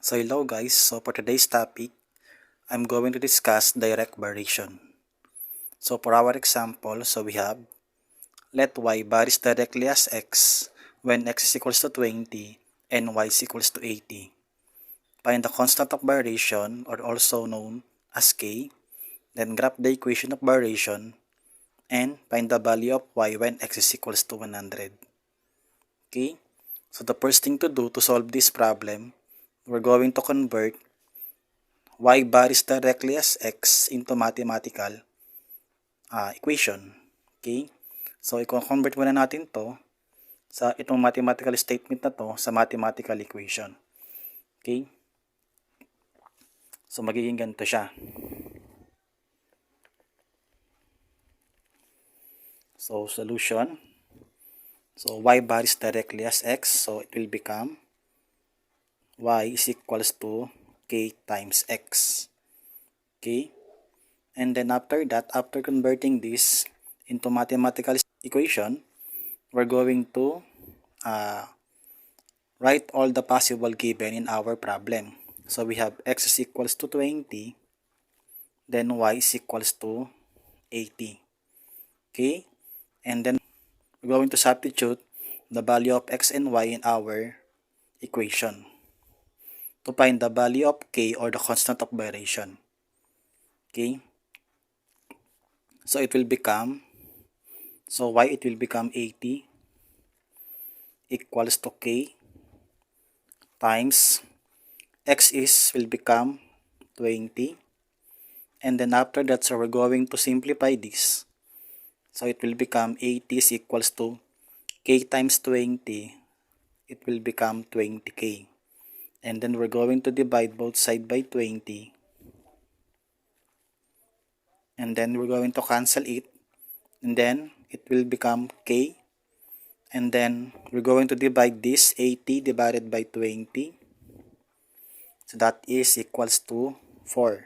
So hello guys, so for today's topic, I'm going to discuss direct variation. So for our example, so we have, let y varies directly as x when x is equals to 20 and y is equals to 80. Find the constant of variation, or also known as k, then graph the equation of variation, and find the value of y when x is equals to 100. Okay, so the first thing to do to solve this problem, we're going to convert y varies directly as x into mathematical equation. Okay? So, i-convert muna natin to sa itong mathematical statement na to sa mathematical equation. Okay? So, magiging ganito siya. So, solution. So, y varies directly as x. So, it will become y is equals to k times x. Okay? And then after that, after converting this into mathematical equation, we're going to write all the possible given in our problem. So we have x is equals to 20, then y is equals to 80. Okay? And then we're going to substitute the value of x and y in our equation to find the value of k, or the constant of variation. Okay? So it will become, so y it will become 80 equals to k times x will become 20, and then after that, so we're going to simplify this. So it will become 80 is equals to k times 20, it will become 20k. And then we're going to divide both sides by 20, and then we're going to cancel it, and then it will become k, and then we're going to divide this 80 divided by 20, so that is equals to 4.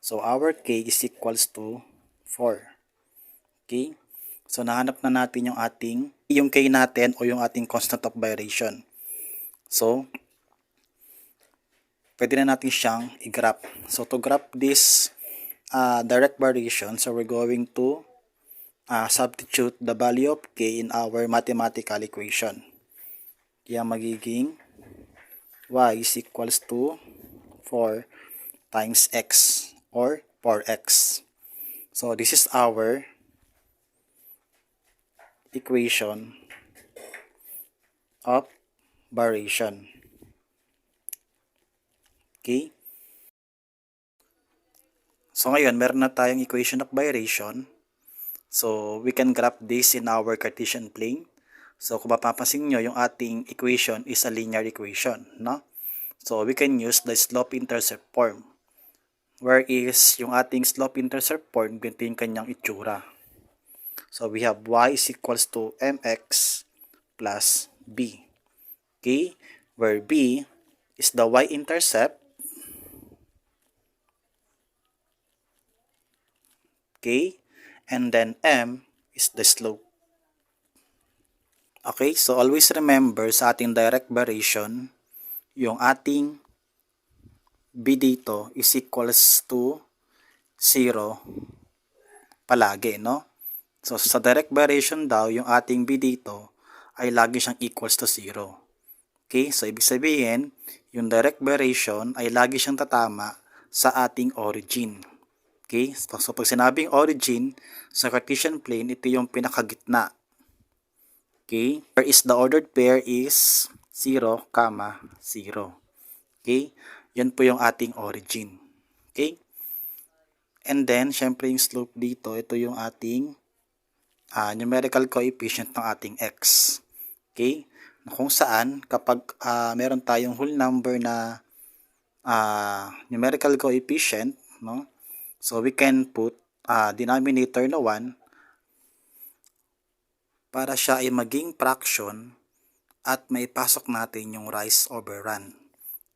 So our k is equals to 4. Okay? So nahanap na natin yung k natin, o yung ating constant of variation. So pwede na natin siyang i-graph. So to graph this direct variation, so we're going to substitute the value of k in our mathematical equation. Kaya magiging y is equals to 4 times x, or 4x. So this is our equation of variation. Okay? So ngayon, meron na tayong equation of variation. So we can graph this in our Cartesian plane. So kung mapapansin nyo, yung ating equation is a linear equation, no? So we can use the slope-intercept form, where is yung ating slope-intercept form, ganito yung kanyang itsura. So we have y is equals to mx plus b. Okay? Where b is the y-intercept. Okay? And then m is the slope. Okay? So always remember sa ating direct variation, yung ating b dito is equals to 0 palagi, no? So sa direct variation daw, yung ating b dito ay lagi siyang equals to 0. Okay? So ibig sabihin, yung direct variation ay lagi siyang tatama sa ating origin. Okay? So pag sinabing origin sa Cartesian plane, ito yung pinakagitna. Okay? Where is the ordered pair is 0, 0. Okay? Yan po yung ating origin. Okay? And then, syempre yung slope dito, ito yung ating numerical coefficient ng ating x. Okay? Kung saan, kapag meron tayong whole number na numerical coefficient, no? So we can put denominator na 1 para siya ay maging fraction at may pasok natin yung rise over run.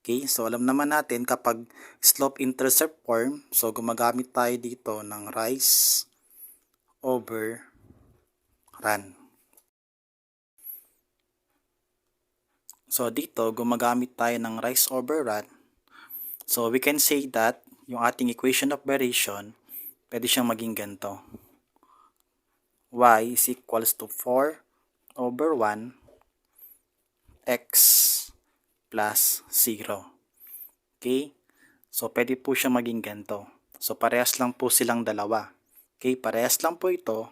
Okay, so alam naman natin kapag slope-intercept form, so gumagamit tayo dito ng rise over run. So dito, gumagamit tayo ng rise over run. So we can say that yung ating equation of variation, pwede siyang maging ganito. Y is equals to 4 over 1 x plus 0. Okay? So pwede po siya maging ganito. So parehas lang po silang dalawa. Okay? Parehas lang po ito,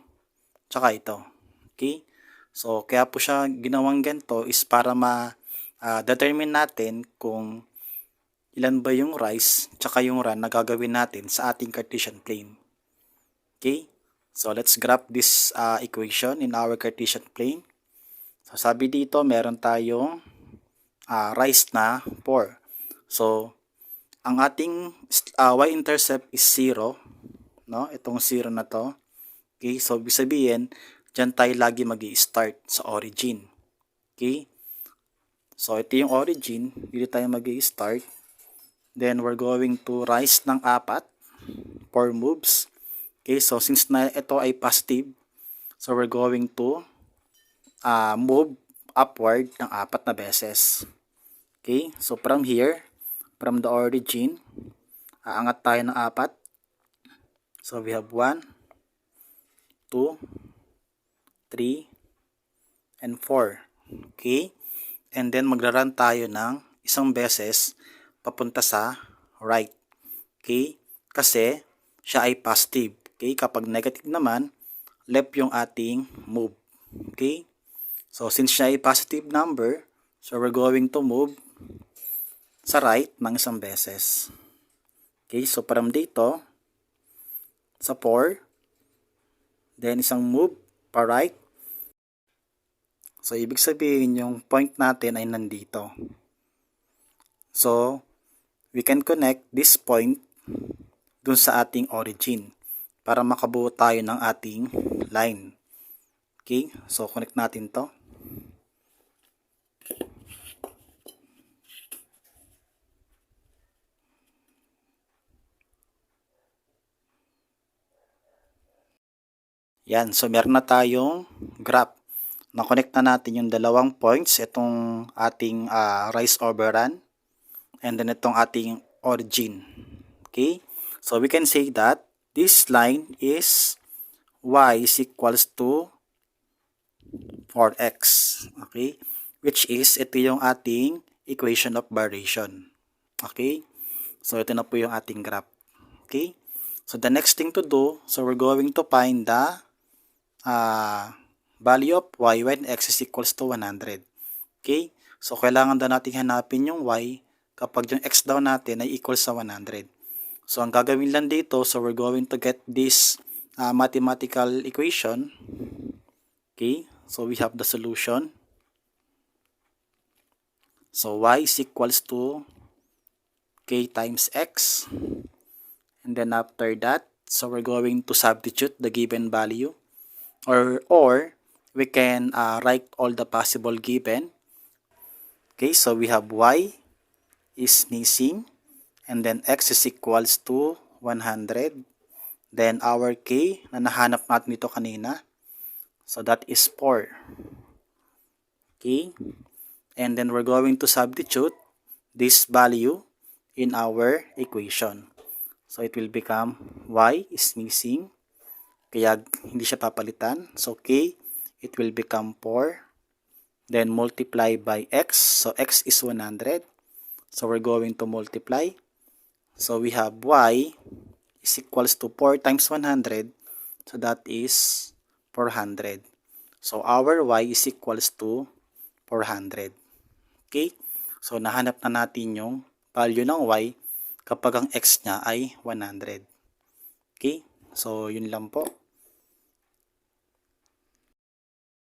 tsaka ito. Okay? So kaya po siya ginawang ganito is para determine natin kung ilan ba yung rise tsaka yung run na gagawin natin sa ating Cartesian plane. Okay? So let's graph this equation in our Cartesian plane. So sabi dito meron tayong rise na 4. So ang ating y-intercept is 0, no? Itong 0 na to. Okay? So ibig sabihin, diyan tayo lagi magi-start sa origin. Okay? So ito yung origin, dito tayo magi-start. Then we're going to rise ng 4 moves. Okay, so since na ito ay positive, so we're going to move upward ng 4 na beses. Okay, so from here, from the origin, aangat tayo ng 4. So we have 1, 2, 3, and 4. Okay, and then magra-run tayo ng isang beses papunta sa right. Okay, kasi siya ay positive. Okay, kapag negative naman, left yung ating move. Okay, so since siya ay positive number, so we're going to move sa right ng isang beses. Okay, so from dito sa 4, then isang move pa right. So ibig sabihin yung point natin ay nandito. So we can connect this point dun sa ating origin para makabuo tayo ng ating line. Okay, so connect natin to. Yan, so meron na tayong graph. Na-connect na natin yung dalawang points, itong ating rise over run, and then itong ating origin. Okay, so we can say that this line is y is equals to 4x. Okay, which is ito yung ating equation of variation. Okay, so ito na po yung ating graph. Okay, so the next thing to do, so we're going to find the value of y when x is equals to 100. Okay, so kailangan daw natin hanapin yung y kapag yung x daw natin ay equals sa 100. So ang gagawin lang dito, so we're going to get this mathematical equation. Okay, so we have the solution. So y is equals to k times x, and then after that, so we're going to substitute the given value, or we can write all the possible given. Okay, so we have y is missing, and then x is equals to 100. Then our k na nahanap natin dito kanina, so that is 4. Okay, and then we're going to substitute this value in our equation. So it will become y is missing, kaya hindi siya papalitan. So k, it will become 4. Then multiply by x. So x is 100. So we're going to multiply. So we have y is equals to 4 times 100. So that is 400. So our y is equals to 400. Okay? So nahanap na natin yung value ng y kapag ang x niya ay 100. Okay? So yun lang po.